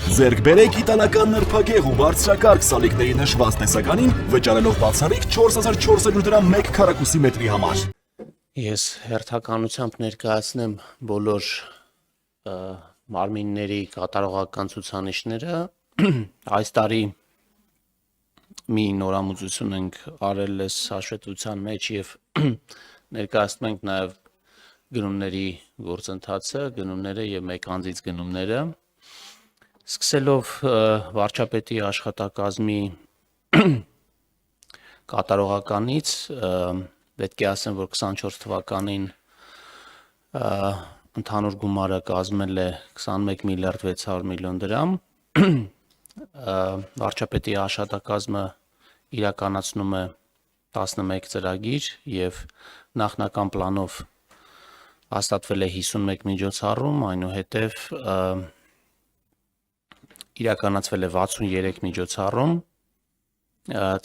Ձեռք բերեք իտալական նրբագեղ ու բարձրակարգ սալիկների նշված տեսականին, վճարելով բացառիկ 4400 դրամ 1 քառակուսի մետրի համար։ Ես հերթականությամբ ներկայացնեմ բոլոր մարմինների կատարողական ցուցանիշները։ Այս տարի մի նորամուծություն ենք արել այս հաշվետվության մեջ եւ ներկայացնում ենք նաեւ գնումների գործընթացը, գնումները եւ մեկ անձից գնումները։ Սկսելով վարչապետի աշխատակազմի կատարողականից, պետք է ասեմ, որ 24 թվականին ընդհանուր գումարը կազմել է 21 միլիարդ 600 միլիոն դրամ, վարչապետի աշխատակազմը իրականացնում է 11 ծրագիր եւ նախնական պլանով հաստատվել է 51 միջոցառում, այնուհետև իրականացվել է 63 միջոցառում,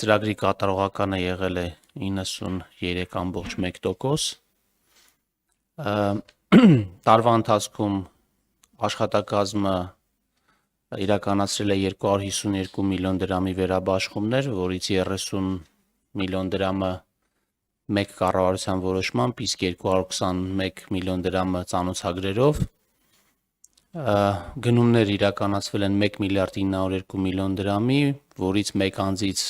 ծրագրի կատարողականը եղել է 93.1%, տարվա ընթացքում աշխատակազմը իրականացրել է 252 միլիոն դրամի վերաբաշխումներ, որից 30 միլիոն դրամը մեկ կառավարության որոշմամբ, իսկ 221 միլիոն դրամը ծանոթագրերով, գնումներ իրականացվել են 1 միլիարդ 902 միլիոն դրամի, որից մեկ անձից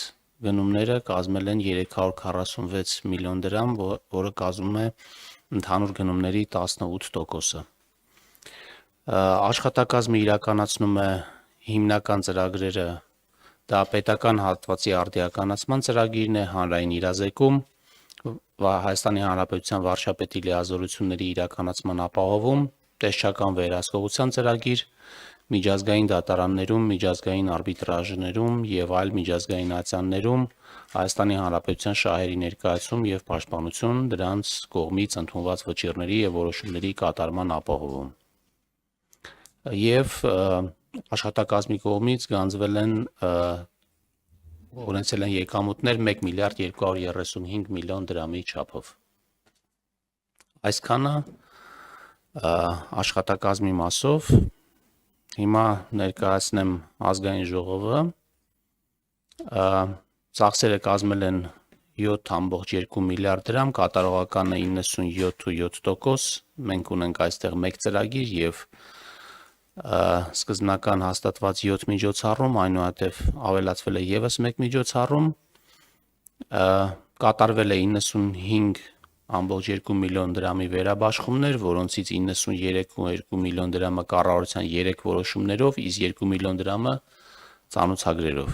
գնումները կազմել են 346 միլիոն դրամ, որը կազմում է ընդհանուր գնումների 18%-ը։ Աշխատակազմը իրականացնում է հիմնական ծրագրերը, դա պետական հատվածի արդիականացման ծրագիրն է, հանրային իրազեկում, Հայաստանի Հանրապետության վարչապետի լիազորությունների իրականացման ապահովում, տեսչական վերահսկողության ծրագիր, միջազգային դատարաններում, միջազգային արբիտրաժներում եւ այլ միջազգային ատյաններում Հայաստանի Հանրապետության շահերի ներկայացում եւ պաշտպանություն, դրանց կողմից ընդունված վճիռների եւ որոշումների կատարման ապահովում։ Եվ աշխատակազմի կողմից գանձվել են ունեցել են եկամուտներ 1 միլիարդ 235 միլիոն դրամի չափով։ Այսքանը աշխատակազմի մասով, հիմա ներկայացնեմ ազգային ժողովը, ծախսերը կազմել են 7.2 միլիարդ դրամ, կատարողականը 97.7%, մենք ունենք այստեղ մեկ ծրագիր եւ սկզբնական հաստատված 7 միջոցառում, այնուհետև ավելացվել է եւս մեկ միջոցառում, կատարվել է 95.2 միլիոն դրամի վերաբաշխումներ, որոնցից 93.2 միլիոն դրամը կառավարության 3 որոշումներով, իսկ 2 միլիոն դրամը ծանոթագրերով։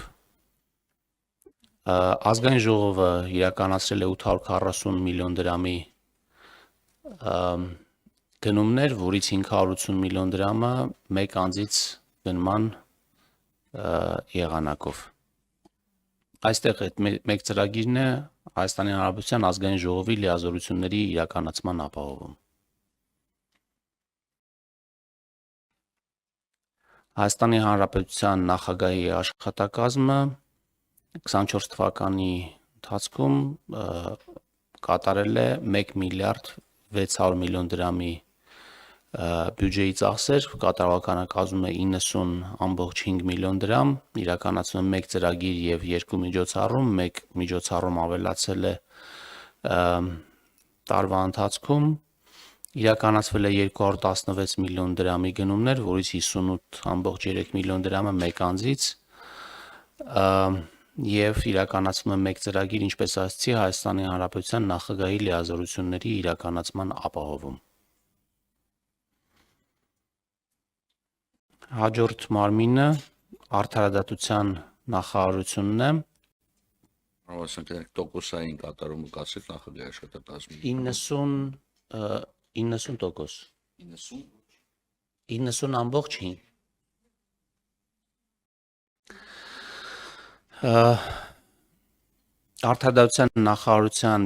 Ազգային ժողովը իրականացրել է 840 միլիոն դրամի գնումներ, որից 580 միլիոն դրամը մեկ անձից գնման եղանակով։ Այստեղ այդ մեկ ծրագիրն է Հայաստանի Հանրապետության ազգային ժողովի լիազորությունների իրականացման ապահովում։ Հայաստանի Հանրապետության նախագահի աշխատակազմը 24 թվականի ընթացքում կատարել է 1 միլիարդ 600 միլիոն դրամի բյուջեի ծախսեր, կատարողականը կազմում է 90.5 միլիոն դրամ, իրականացնում է մեկ ծրագիր եւ 2 միջոցառում, մեկ միջոցառում ավելացել է տարվա ընթացքում, իրականացվել է 216 միլիոն դրամի գնումներ, որից 58.3 միլիոն դրամը մեկ անձից, եւ իրականացվում է մեկ ծրագիր, ինչպես ասացի, Հայաստանի Հանրապետության նախագահի լիազորությունների իրականացման ապահովում։ Հաջորդ մարմինը արդարադատության նախարարությունն է։ Հավասարակարգ տոկոսային կատարումը կասեք նախագահի աշխատակազմի 90%։ Արդարադատության նախարարության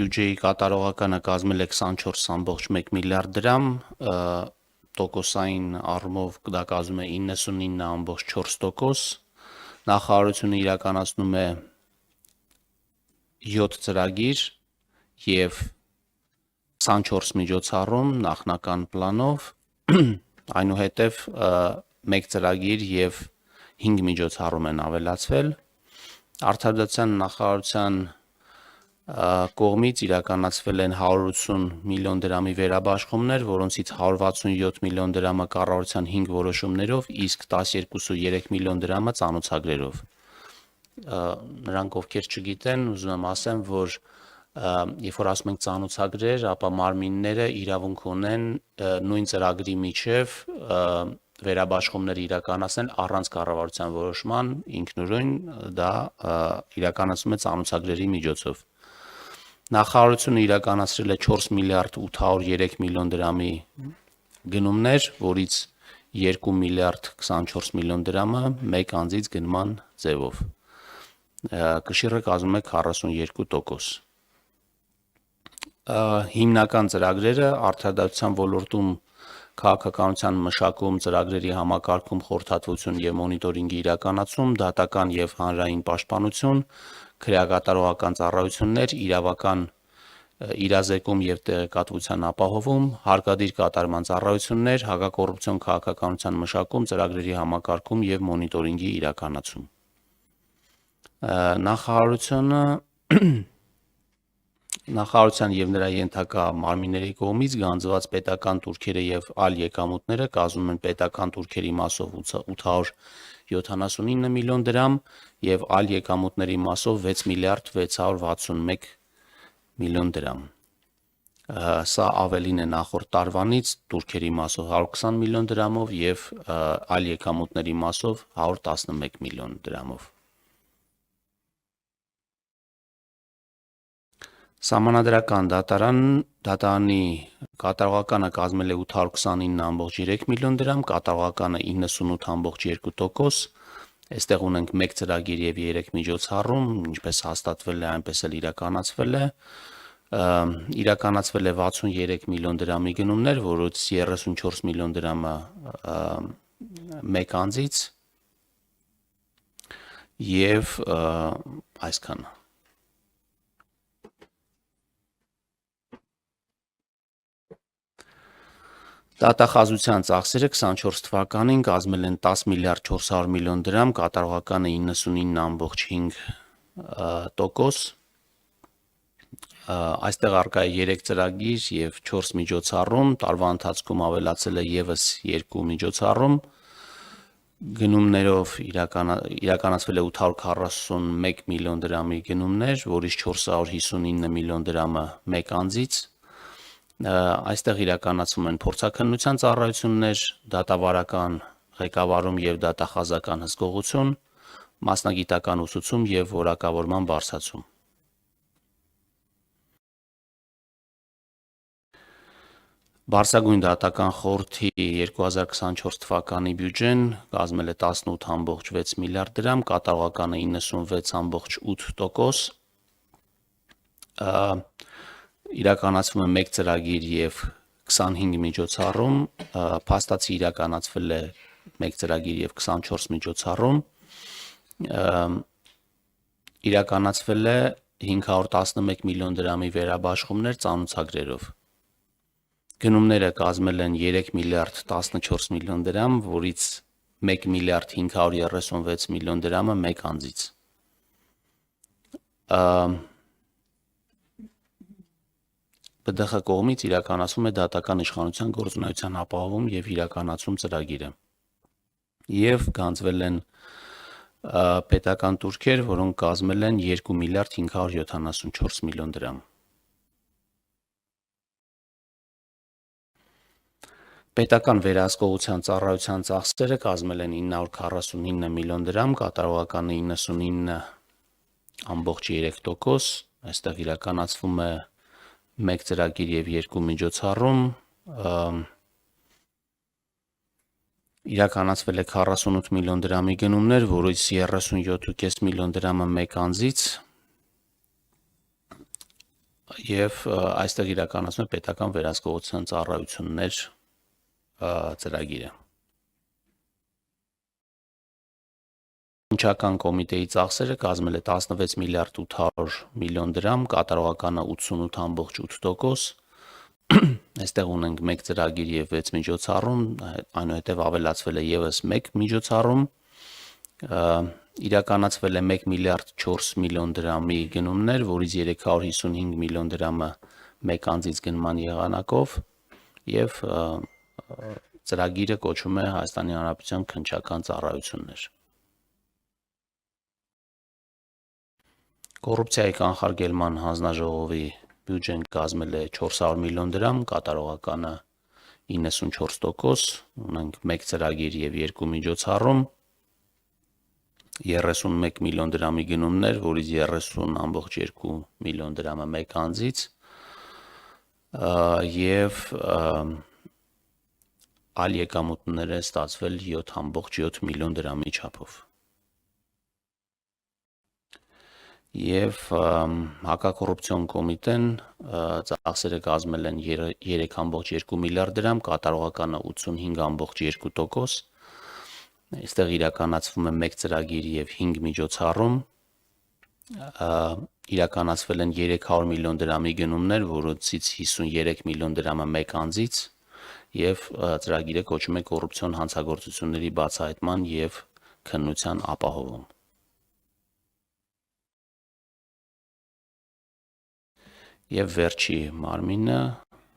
բյուջեի կատարողականը կազմել է 24.1 միլիարդ դրամ, տոկոսային առումով դա կազմում է 99.4%, նախարարությունը իրականացնում է 7 ծրագիր եւ 24 միջոցառում նախնական պլանով, այնուհետև մեկ ծրագիր եւ 5 միջոցառում են ավելացվել։ Արտադրության նախարարության կողմից իրականացվել են 180 միլիոն դրամի վերաբաշխումներ, որոնցից 167 միլիոն դրամը կառավարության 5 որոշումներով, իսկ 12.3 միլիոն դրամը ծանոթագրերով։ Նրանք ովքեր չգիտեն, ուզում եմ ասեմ, որ երբ որ ասում ենք ծանոթագրեր, ապա մարմինները իրավունք ունեն նույն ծրագրի միջև վերաբաշխումներ իրականացնել առանց կառավարության որոշման, ինքնուրույն դա իրականացում է ծանոթագրերի միջոցով։ Նախարարությունը իրականացրել է 4 միլիարդ 803 միլիոն դրամի գնումներ, որից 2 միլիարդ 24 միլիոն դրամը մեկ անձից գնման ձևով։ Կշիռը կազմում է 42%։ Հիմնական ծրագրերը արտադրության ոլորտում քաղաքականության մշակում, ծրագրերի համակարգում, խորհրդատվություն եւ մոնիտորինգի իրականացում, դատական եւ հանրային պաշտպանություն, քրեակատարողական ծառայություններ, իրավական իրազեկում եւ տեղեկատվության ապահովում, հարկադիր կատարման ծառայություններ, հակակոռուպցիոն քաղաքականության մշակում, ծրագրերի համակարգում եւ մոնիտորինգի իրականացում։ Նախարարության եւ նրա ենթակա մարմինների կողմից գանձված պետական տուրքերը եւ այլ եկամուտները կազմում են պետական տուրքերի մասով 879 միլիոն դրամ եւ այլ եկամուտների մասով 6 միլիարդ 661 միլիոն դրամ։ Սա ավելին է նախորդ տարվանից տուրքերի մասով 120 միլիոն դրամով եւ այլ եկամուտների մասով 111 միլիոն դրամով։ Սահմանադրական դատարանի կատարողականը կազմել է 829.3 միլիոն դրամ, կատարողականը 98.2%, այստեղ ունենք մեկ ծրագիր եւ 3 միջոցառում, ինչպես հաստատվել է, այնպես էլ իրականացվել է։ Իրականացվել է 63 միլիոն դրամի գնումներ, որից 34 միլիոն դրամը մեկ անձից եւ այսքանը։ Դատախազության ծախսերը 24 թվականին կազմել են 10 միլիարդ 400 միլիոն դրամ, կատարողականը 99.5%։ Այստեղ առկա է 3 ծրագիր եւ 4 միջոցառում, տարվա ընթացքում ավելացել է եւս 2 միջոցառում։ Գնումներով իրականացվել է 841 միլիոն դրամի գնումներ, որից 459 միլիոն դրամը մեկ անձից։ Այստեղ իրականացվում են փորձաքննության ծառայություններ, դատավարական ղեկավարում եւ դատախազական հսկողություն, մասնագիտական ուսուցում եւ որակավորման բարձրացում։ Բարձրագույն դատական խորհրդի 2024 թվականի բյուջեն կազմել է 18.6 միլիարդ դրամ, կատարողականը 96.8%։ Իրականացվում է մեկ ծրագիր եւ 25 միջոցառում, փաստացի իրականացվել է մեկ ծրագիր եւ 24 միջոցառում, իրականացվել է 511 միլիոն դրամի վերաբաշխումներ ծանոթագրերով։ Գնումները կազմել են 3 միլիարդ 14 միլիոն դրամ, որից 1 միլիարդ 536 միլիոն դրամը մեկ անձից։ ԲԴԽ կողմից իրականացվում է դատական իշխանության գործունեության ապահովում եւ իրականացում ծրագիրը։ Եվ գանձվել են պետական տուրքեր, որոնք կազմել են 2 միլիարդ 574 միլիոն դրամ։ Պետական վերահսկողության ծառայության ծախսերը կազմել են 949 միլիոն դրամ, կատարողականը 99.3%, այստեղ իրականացվում է մեկ ծրագիր եւ 2 միջոցառում, իրականացվել է 48 միլիոն դրամի գնումներ, որից 37.5 միլիոն դրամը մեկ անձից եւ այստեղ իրականացվում է պետական վերահսկողության ծառայություններ ծրագիրը։ Ինչական կոմիտեի ծախսերը կազմել է 16 միլիարդ 800 միլիոն դրամ, կատարողականը 88.8%, Այստեղ ունենք 1 ծրագիր եւ 6 միջոցառում, այնուհետև ավելացվել է եւս 1 միջոցառում, իրականացվել է 1 միլիարդ 4 միլիոն դրամի գնումներ, որից 355 միլիոն դրամը մեկ անձից գնման եղանակով եւ ծրագիրը կոչվում է Հայաստանի Հանրապետության քննչական ծառայություններ։ Կոռուպցիայի կանխարգելման հանձնաժողովի բյուջեն կազմել է 400 միլիոն դրամ, կատարողականը 94%, ունենք 1 ծրագիր եւ 2 միջոցառում, 31 միլիոն դրամի գնումներ, որից 30.2 միլիոն դրամը մեկ անձից եւ այլ եկամուտներ է ստացվել 7.7 միլիոն դրամի չափով։ Եվ հակակոռուպցիոն կոմիտեն ծախսերը կազմել են 3.2 միլիարդ դրամ, կատարողականը 85.2%, այստեղ իրականացվում է 1 ծրագիր եւ 5 միջոցառում, իրականացվել են 300 միլիոն դրամի գնումներ, որոնցից 53 միլիոն դրամը մեկ անձից եւ ծրագիրը կոչվում է կոռուպցիոն հանցագործությունների բացահայտման եւ քննության ապահովում։ Եվ վերջի մարմինը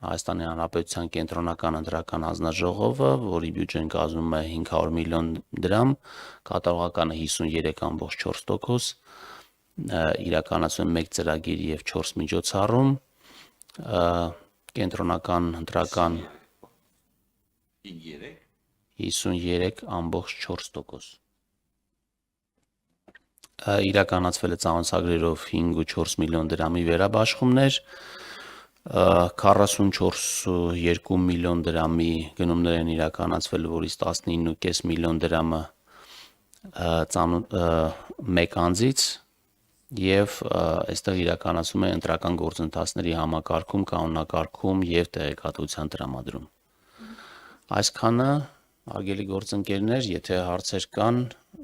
Հայաստանի Հանրապետության կենտրոնական ընտրական հանձնաժողովը, որի բյուջեն կազմում է 500 միլիոն դրամ, կատարողականը 53.4%, իրականացում 1 ծրագիր եւ 4 միջոցառում, կենտրոնական ընտրական 53.4%։ Իրականացվել է ծանոթագրերով 5.4 միլիոն դրամի վերաբաշխումներ, 44.2 միլիոն դրամի գնումներ են իրականացվել, որից 19.5 միլիոն դրամը մեկ անձից եւ այստեղ իրականացում է ընտրական գործընթացների համակարգում, կանոնակարգում եւ տեղեկատվության տրամադրում։ Այսքանը Արգելի գործընկերներ, եթե հարցեր կան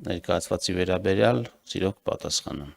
ներկայացվածի վերաբերյալ, սիրով կպատասխանեմ։